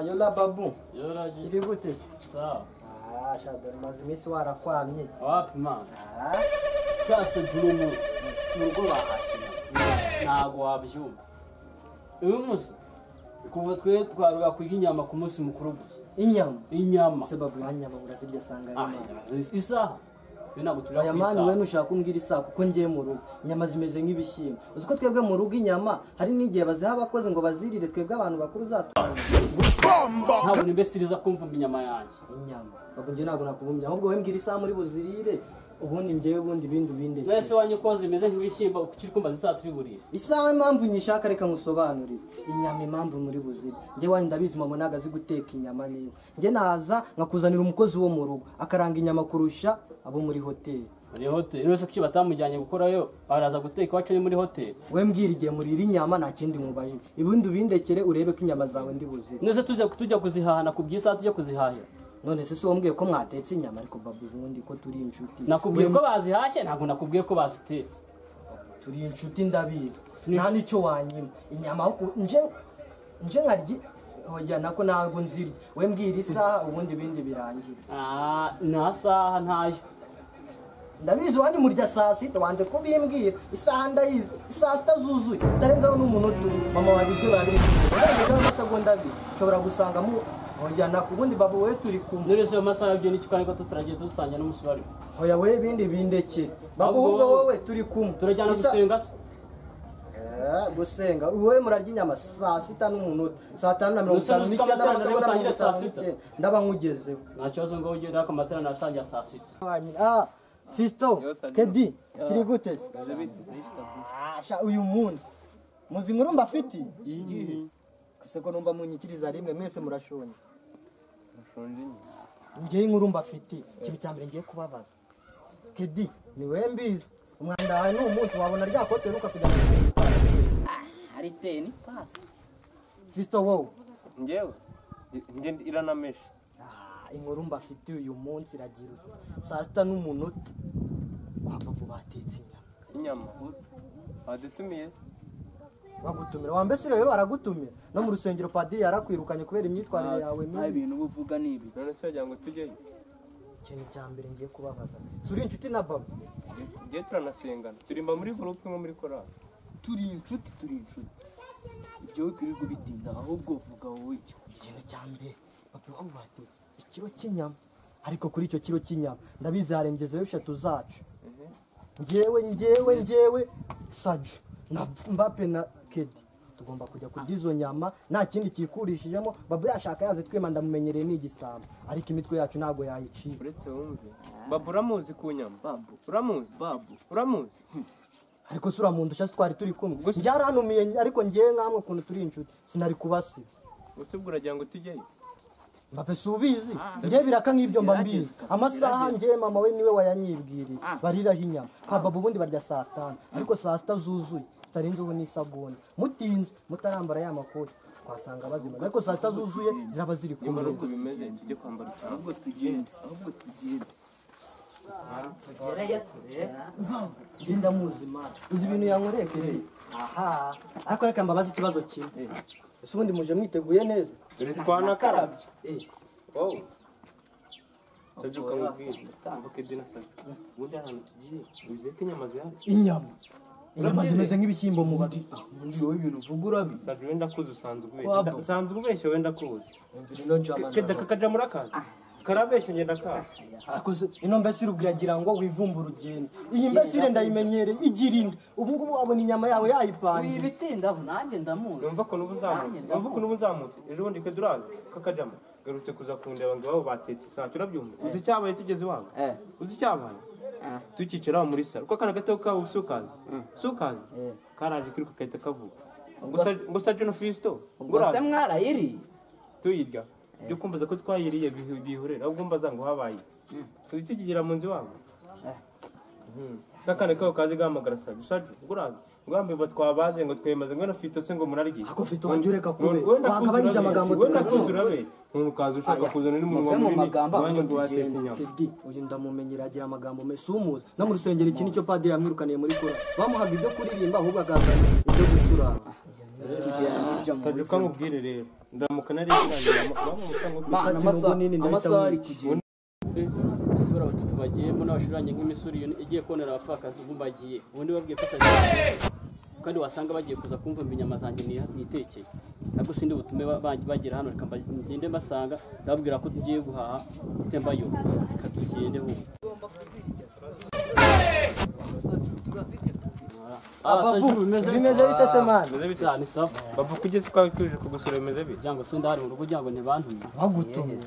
Yola babu. Yola Kiri gute? Sawa. Shadari maze imisi warakwamye. Wapi man? Cyase jurumu. Nuko bahashina. Ntago wabyumva. Uyu munsi kuva twe twaruga kwiga inyama ku munsi mukuru gusa. Inyama. Se babu wanyama urazirya sanga ari. Isaha. Twe ntago turira ku isaha. Yamani we nushaka kumbwira isaha kuko ngiye mu rugo. Inyama zimeze nk'ibishimbo. Uziko twebwe mu rugo inyama hari n'igihe baziha abakozi ngo bazirire twebwe abantu bakuru zatwanze. Ntabwo nimbesiriza kumva inyama yanjye. Inyama. Babu nje ntago nakuvumbya ahubwo we mbwira isaha muri buzirire. Ubundi ngewe bundi bindu binde. Nese wanyokoze imeze nk'ibishimbo ukiri kumva zisa turi burire. Isaha impamvu nyishaka reka ngusobanurire. Inyama impamvu muri buzire. Nge wandi ndabizi mama nagazi guteka inyama neza. Nge naza nkakuzanira umukozi wo mu rugo akaranga inyama kurusha abo muri hotel. Muri hotel rero kuki batamujyanye gukorayo baraza guteka wacu ni muri hotel. We mbwira igihe murira inyama nta kindi mubaje. Ibundi bindekere urebe ko inyama zawe ndi buzire. Nese tujya kuzihahana ku byisa tujya kuzihahira. None se wombwiye ko mwatetse inyama ariko babu ubundi ko turi inshuti. Nakubwiye ko bazihashye ntabwo nakubwiye ko bazitetse. Turi inshuti ndabizi. Nta nicyo wanyima. Inyama nje nkaryi oya nako ntabwo nzirya. We mbwira isaha ubundi bindi birangira. Na saha ntayo. Ndabizi wani murya saa sita wanze ko bimbwira. Isaha ndayizi. Isaha zitazuzuye. Tarenzaho n'umunota. Mama wabibyo babiri. Urabona amasegonda abiri. Ushobora gusanga mu oya nakubundi babu we turi kumwe. None se amasaha byo ni cyane ko tutaragiye dusanga n'umusubari. Oya we bindi bindeke. Babu ubwo wowe turi kumwe. Turajyana gusenga se. Gusenga. Wowe murarya inyama saa sita n'umunota. Saa 5:59 ndaba nkugezeho. Nta kibazo ngo ugere akamatara nasangiye saa sita. Fisto, Kedi, kiri gute? Uyu munsi. Muzi nkuru mbafiti? Kuse ko numva munyikiriza rimwe mwese murashonye. Ngiye inkuru mbafiti. Ikintu cyambere ngiye kubabaza. Kedi, ni we mbizi. Umwanda wawe n'umunsi wabona rya kote ruka kujya mu ari teni pass. Fisto wowe. Ngewe iranamesha. Inkuru mbafiti uyu munsi iragira saa sita n'umunota. Babu batetse inyama. Badutumiye. Bagutumira wambesire wewe baragutumira no mu rusengero padiri yarakwirukanye kubera imyitwarire yawe nibi ibintu buvuga nibi. None se wagira ngo tujyeyo. Ikintu cyambere ngiye kubabaza. Suri inshuti na babu. Ngiye turanasengana. Turimba muri groupe nko muri korali. Turi inshuti. Ibyo wikirirwa bitinda ahubwo uvuga wowe icyo. Ikintu cyambere babu aho batetse ikiro cy'inyama. Ariko kuri icyo kiro cy'inyama ndabizi harengezeyo 3 zacu. Ngewe Saju na Mbappe na Kedi tugomba kujya kurya izo nyama nta kindi kikurishijemo. Babu yashaka yaze twema ndamumenyereye n'igisamba ariko imitwe yacu nago yayiciye. Uretse wumve babu uramuzi ku nyama. Babu uramuzi ariko sura mu ndusha twari turi kumwe. Njyaranumiye ariko ngiye nkamwe kuntu turi inshuti sinari kubasi. Usibwo uragira ngo tujyeyo. Mbappe subizi ngiye biraka nk'ibyo mbambizi. Amasaha ngiye mama we niwe wayanyibwiriye bariraho inyama. Kwa babu bundi barya saa 5 ariko saa 6 zuzuye tarenze ubu n'isabone mutinze mutarambara ya makoti twasanga bazima ariko saa 6 zuzuye ziraba ziri kumwe. Nuko bimeze tujye kwambara cyane. Ahubwo tugende. Tugereyo turebe. Genda muzima uzi ibintu yankoreye Kedi. Aha ariko reka mbabaza ikibazo kimwe. Ese ubundi muje mwiteguye neza? Dore twanakarabye. Wow. Sajya ukamubwira. Mvuke dina sajya. Ubundi ahantu tugiye. Uzi ko inyama zihari? Inyama zimeze nk'ibishyimbo mu bati. Mundi wowe ibintu uvuga urabi. Sajya wenda kuza usanzwe ubeshye wenda kuza. Keda kakaja murakaza. Karabeshye ngenda ka. Akoze ino mbesire ubwiragira ngo wivumba urugendo. Iyi mbesire ndayimenyere igirinde. Ubu ngubu wabona inyama yawe yayipanje. Wibitindaho nanjye ndamuzi. Numva ko nubu nzamutse. Ejo bundi keduraje kakajama. Garutse kuza kundeba ngo babo batetse saa turabyumva. Uzi cyabaye tugeze wanga. Uzi cyabaye. Tukicira muri saro. Uko kana gato ka usukazi. Sukazi. Karaje kuri kakahita kavuga. Ngo Sajya no Fisto. Ngo se mwarayiri. Tuyirya. Byo kumbaza ko twayiriye bihurera ahubwo mbaza ngo habaye. Tuzikigira mu nzu wabo. Kakane ko kazi gamagara Sajya. Nguraza. Ngambe batwabaze ngo twemaze ngo na Fisto se ngo murarigi. Ako Fisto wanjureka kube. Wakabanyije amagambo tukatuzurabe. Nunu kaza ushaka kuzana n'umuntu wa munini. Kedi uyu ndamumenyera agira amagambo mesumuza. No mu rusengero iki nicyo padiri yamwirukaniye muri kora. Bamuhaga ibyo kuririmba ahubwo agazana ibyo gucuranga. Kaje ukamubwire rero ndamuka nari Mana amasaha ari kugenda ese barabatuka bagiyemo n'abashuranye nk'imisuri igiye konera abapfakazi ubu bagiye ubundi babwiye ko kandi wasanga bagiye kuza kumva inyama zanjye nitekeye ntabwo sindi butume bagera hano reka ngende mbasanga ndababwira ko ngiye guhaha mfite mbayo reka tugende hu bimeze bite se mani ni sawa bavu kugeze kwa tuje kugusura bimeze bite cyangwa se ndari mu rugo cyangwa ntibantumye bagutumye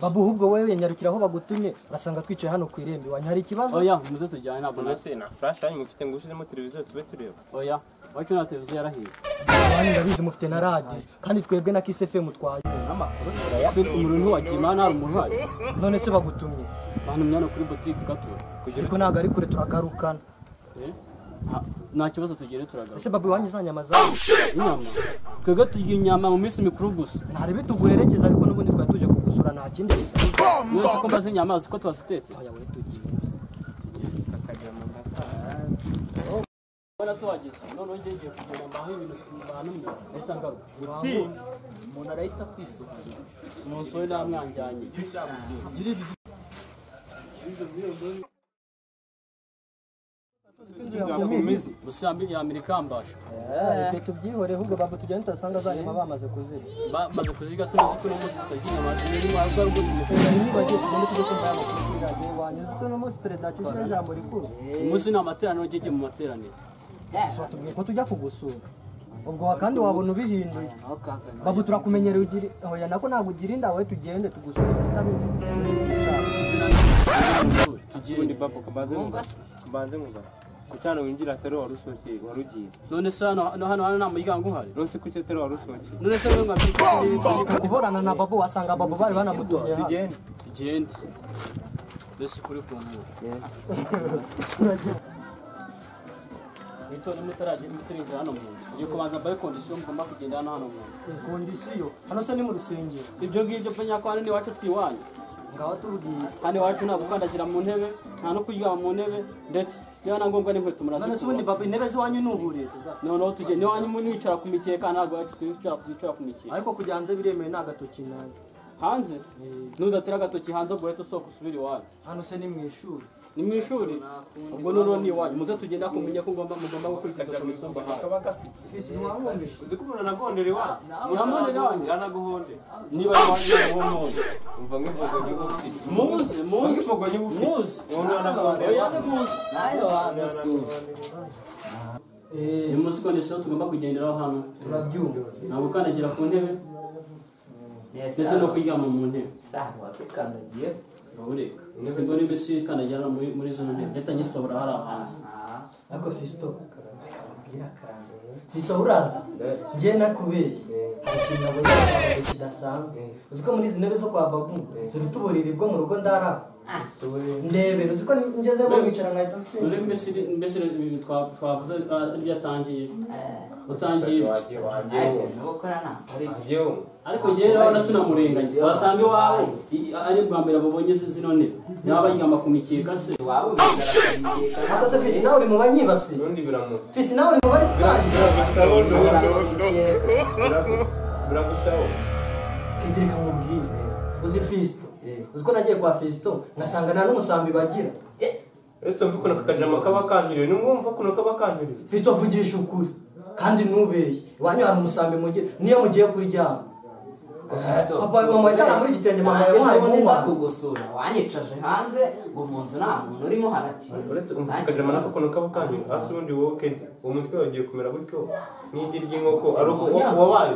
babu ahubwo wewe nyarukira aho bagutumye urasanga twicaye hano ku irembo wanyu hari ikibazo oya muze tujyane ntabwo nase na flash yanyu mufite ngo ushyiremo televiziyo tube tureba oya wacu na televiziyo yarahiye abandi ndabizi mufite na radio kandi twebwe na Kiss FM twaje se umuntu wagiye nta umuntu hari none se bagutumye bantumye hano kuri boutique gatura ariko ntago ari kure turagarukana nta kibazo tugere turagaruka ese babu wanyu zanyama zawe inyama twebwe turya inyama mu minsi mikuru gusa ntari bituguherekeza ariko n'ubundi twari tuje kugusura nta kindi mwese ko mbaze inyama ziko twazitetse oya we tugiye Bora tuwagise none ngiye kugenda mbaho ibintu bantumye ahita ngaruka umuntu arahita kwisuka umusore namwanjyanye Musambi ya Amerika mbasha. Ibyo tubyihore ahubwo babu tugenda tutasanga zanyuma bamaze kuziga. Bamaze kuziga sinzi ko n'umunsi tutagiye amajwi ni mwabwa rwose mukuru. Niba giye kugenda tujye kumva amakuru radio wanyu. Ziko n'umunsi perezida cyishije ijambo rikuru. Umunsi ni amateraniro ngiye mu materaniro. So tubwiye ko tujya kugusura. Ubwo kandi wabona ubihinduye. Babu turakumenyereye ugiri hoya nako ntabwo ugira inda we tugende tugusura itabizi. Tugende babu kabanze muba. Kucyana winjira atari warusokeye warugiye. None se hano nta muryango uhari. Nose kuki atari warusokeye. None se mwabyiye kuborana na babu wasanga babu bari banamutumye. Tugende. Mbese kuri kumwe. Nitoni mutaraje mutirinjira hano mu nzu. Ngiye kubanza mbaye condition mugomba kugenda hano mu nzu. Condition hano se ni mu rusengero. Ibyo ngibyo penya kwa ni wacu si wanyu. Ngaho tubwiye. Kandi wacu nta gukandagira mu ntebe, nta no kuryama mu ntebe ndetse niba nangombwa n'inkweto murazi. None se ubundi babu intebe ziwanyu n'ubure. Noneho tugende wanyu mwicara ku mikeka ntabwo wacu twicara ku mikeka. Ariko kujyanze biremeye nta gatoki nayo. Hanze? Nudatera agatoki hanze ubwo rero soko usubira iwanyu. Hano se ni mu ishuri. Ni mu ishuri? Ubwo noneho ni iwanyu. Muze tugenda kumenya ko mugomba gukurikiza komisomba hawe. Fisi wamwumvishe. Uzikubona nagondere wa. Muramone wanyu. Yanaguhonde. Niba wanyu w'umuntu. Umva nk'ivugo nyugufi. Muze. Nk'ivugo nyugufi. Muze. Umuntu yanaguhonde. Oya muze. nayo wagasura Uyu munsi kondisiyo tugomba kugenderaho hano. Turabyumva. Ntabwo ukandagira ku ntebe ndetse no kuryama mu ntebe. sawa wasikandagiye Ureka. Ngo ni mbese kandagira muri zo ntebe. Leta nyisobora hari hanze. Ako Fisto. Kabwira kandi. Fisto uraza. Ngiye nakubeshye. Hari ikintu nabonye kidasanzwe. Uziko muri izi ntebe zo kwa babu zirutuburira bwo mu rugo ndara. Ndebera uziko ngeze bo mwicara nkahita nsinda. None mbese twavuze byatangiye. Utangiye. Ariko njyewe urabona tunamurenganya. Wasanga iwawe ari bwa mbere babonye zino ntebe. Naba baryama ku mikeka se. Ako se Fisi nawe uri mu banyibasi. Nundi biramutse. Fisi nawe uri mu bari kutangira. Biragushaho. Kidirika nkubwire. Uzi Fisto. Uziko nagiye kwa Fisto ngasanga nta n'umusambi bagira. Etse mvuko nakakajama kaba kanyiriwe numva kuno kaba kanyiriwe. Fisto vugisha ukuri kandi nubeshye. Wanyu hari umusambi mugira niyo mugiye kuryama. Papa mama yashaka muri gitenge mama yawaye mu kugusura wanyicaje hanze ngo mu nzu nta muntu urimo harakira uretse umvukajama nako kuno kaba kanyiriwe ase ubundi wowe kende umutwe wagiye kumera gutyo n'igi ry'inkoko ari uko wabaye.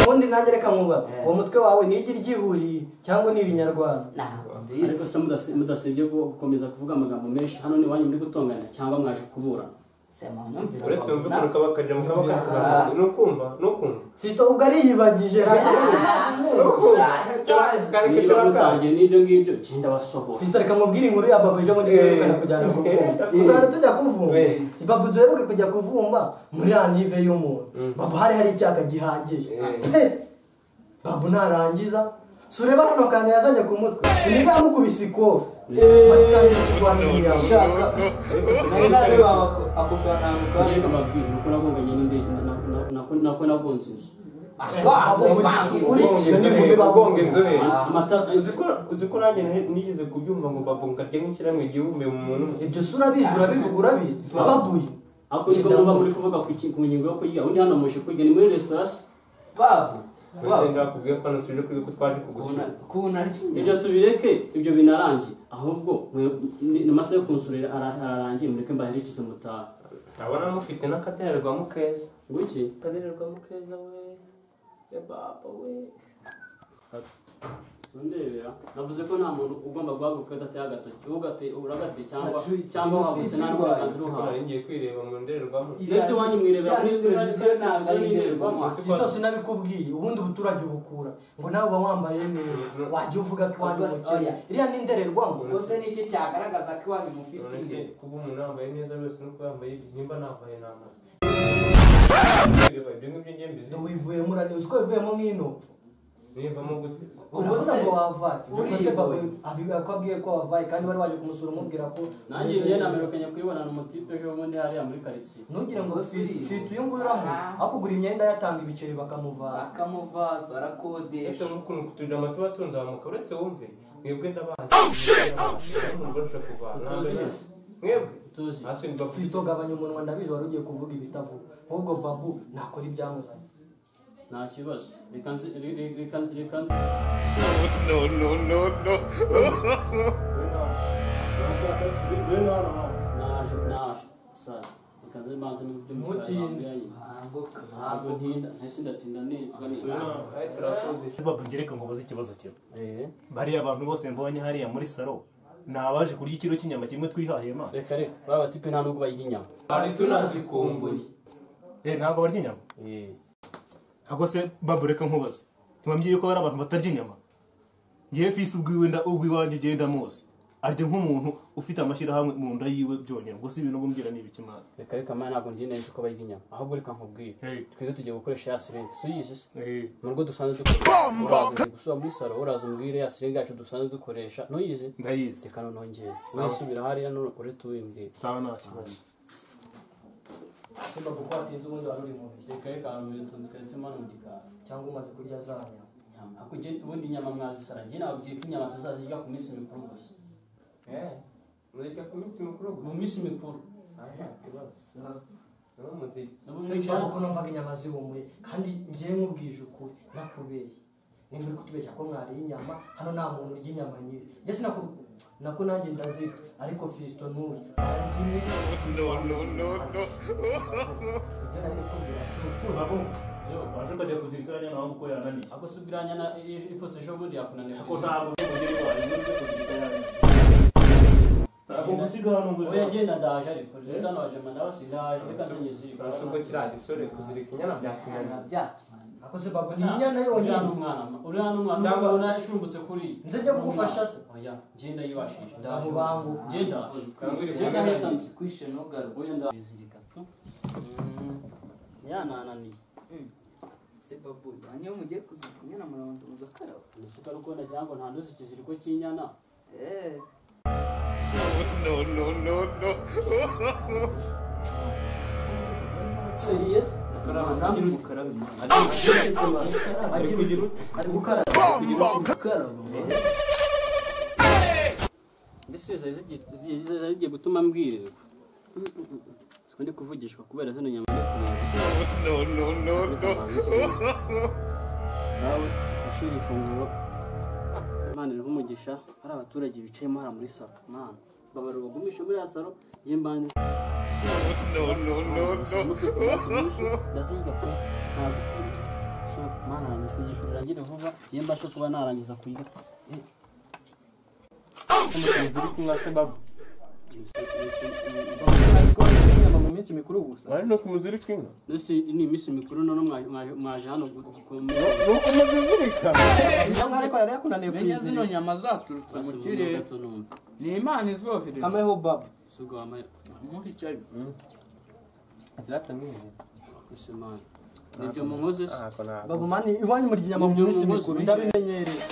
Ubundi nanjye reka nkuba uwo mutwe wawe n'igi ryihuriye cyangwa ni irinyarwanda. Ariko se mudasibye gukomeza kuvuga amagambo menshi hano ni wanyu muri gutongana cyangwa mwaje kuburana. Uretse umve kuno kaba kajama kaba kanyiriwe nukumva. Fisto ubwo ari yibagije Niba mutangiye n'ibyo ngibyo genda basohora. Fisto reka mubwire inkuru ya babu ejo bundi twerekana kujyana kuvumba. Uzana tujya kuvumba. Babu duheruke kujya kuvumba muri anive y'umuntu. Babu hari icyaka gihagije. Babu narangiza sureba hano kandi yazanye ku mutwe. Niga amukubise ikofi. shaka nari nareba ako kantu Ngiye kamabwira nuko nagonganye n'indege nako nagonze inzu bagonga inzobe amatara uzi ko nanjye nigeze kubyumva ngo babu nkarya nk'ishyirahamwe igihumbi mu muntu ibyo si urabizi urabizi babuye ako niko muba muri kuvuga ku ngingo yo kwiga undi hano muje kwiga ni muri restaurant bavu ndakubwiye ko hano tuje kwiga ko twaje kugusura ibyo tubireke ibyo binarangiye ahubwo n'amasaha yo kunsurira ararangiye mureke mbaherekeze mutaha abona mufite n'akadererwa mu keza nguki akadererwa mu keza we ya baba we sundebera navuze ko nta muntu ugomba guhaguruka adateye agatoki uragate cyangwa wavutse nta n'uburenganzira uhawe nari ngiye kwireba mu ndorerwamo mbese wanyu mwirebera muri televiziyo ntabwo ari indorerwamo Fito sinabikubwiye ubundi ubuturage ubukura ngo nawe uba wambaye neza wajya uvuga ko iwanyu umukene iriya ni indorerwamo ubwo n'iki cyagaragaza ko iwanyu mufite kuba umuntu yambaye neza wese nuko yambaye nimba navaye n'amazi ibyo ngibyo njye mbizi wivuyemo uraniwe uzi ko wivuyemo nk'ino nivamo gute uravuga ngo wavaye ese babu akabwiye ko wavaye kandi wari waje kumusura umubwira ko nanjye njye namerukanye kuyibonana umutipe ejo bundi hariya muri karitsiye ntugire ngo Fito uyu nguyu uramu aho kugura imyenda yatanga ibiceri bakamuvaza arakodesha ese nk'ukuntu kutujama tuba tunzamuka uretse wumve mwebwe ndabazi umuntu barusha kuvana mwebwe tuzi hasi ni babu Fito gabanya umunwa ndabizi wari ugiye kuvuga ibitavuga ahubwo babu nakora ibyamuzanye nta kibazo reka nzi naje sara reka nzi mbanze ntabwo ntinda ntese ndatinda nizwa babwireka ngo baze ikibazo kimwe bariya abantu bose mbonye hariya muri salo ni abaje kurya ikiro cy'inyama kimwe twihahema reka baba tipe nta nubwo barya inyama ari tunazikumbuye ntabwo barya inyama ahubwo se babu reka nkubaze ntibambwiye ko hari abantu batarya inyama ngewe fisi ubwiwanjye genda muzi arya nk'umuntu ufite amashyirahamwe mu nda yiwe byonyine ubwo si ibintu ngumbwira ni ibiki mwana reka mwana ntabwo ngiye neza ko barya inyama ahubwo reka nkubwire twebwe tugiye gukoresha ya siringi si uyizi se mu rugo dusanzwe dukoresha gusura muri salo uraza umbwire ya siringi yacu dusanzwe dukoresha ntuyizi ndayizi reka noneho ngewe wisubira hariya none urete uwimbwire sawa nta kibazo simba kuko watinze ubundi wari uri mu bihe reka ahantu mu tuntu twetse mwana mu gikari cyangwa umaze kurya za nyama ubundi inyama mwazisara njye nababwiye ko inyama tuzazirya ku minsi mikuru gusa mureka ku minsi mikuru mu minsi mikuru simba kuko numvaga inyama zihumuye kandi ngewe nkubwije ukuri nakubeshye nimba uri kutubeshya ko mwariye inyama hano nta muntu urya inyama nyiri njye nako nanjye ndazirya ariko Fisto n'uri bararya imwe ibyo nari kubwira si ukuri waje ukajya kuzirikana nyana wawe uko yananiye ako subira nyana ifutse ejo bundi yakunaniye ko ntabwo ugera iwawe n'ibyo kuzirikana ntabwo gusiga hano ngo oya genda ndaje ariko risa naje manda basindaje reka nzanyeze urashobora kiriya gisore kuzirika inyana bya kinyana ako se babu ni inyana yonyine uri hano umwana cyangwa unashumbutse kuri nze njya kugufasha se oya genda yibashije ndaje bangu genda hetanze kwishe ntugaruke oya ndazirika tu yanananiye se babu hanyuma mugiye kuzirika inyana murabanza mugakaraba usuka ruko ndagira ngo nta nduzi ikiziriko cy'inyana serious namwe mukarabe ari gukaraba mbese zigiye gutuma mbwirirwa siko ndi kuvugishwa kubera zino nyama ndi kureba nawe ufashe iri funguro Imana iriho umugisha hari abaturage bicayemo hara muri salo Imana babara bagumisha muri ya salo njye mbanze ndasiga pe ntabwo so Mana yanjye sigisha urangire vuba iyo mbashe kuba narangiza kuyiga mu minsi mikuru gusa bari no kumuzirika inka ndetse ni iminsi mikuru none mwaje hano nuko muzirika cyangwa ariko yari yakunaniye menya zino kuyizirika nyama zaturutse mu kirere ni Imana izohereza kameho babu sugo amaye muri cyari atiratamwiye kusimana nibyo munkoze babu mani iwanyu murya inyama mu minsi mikuru ndabimenyereye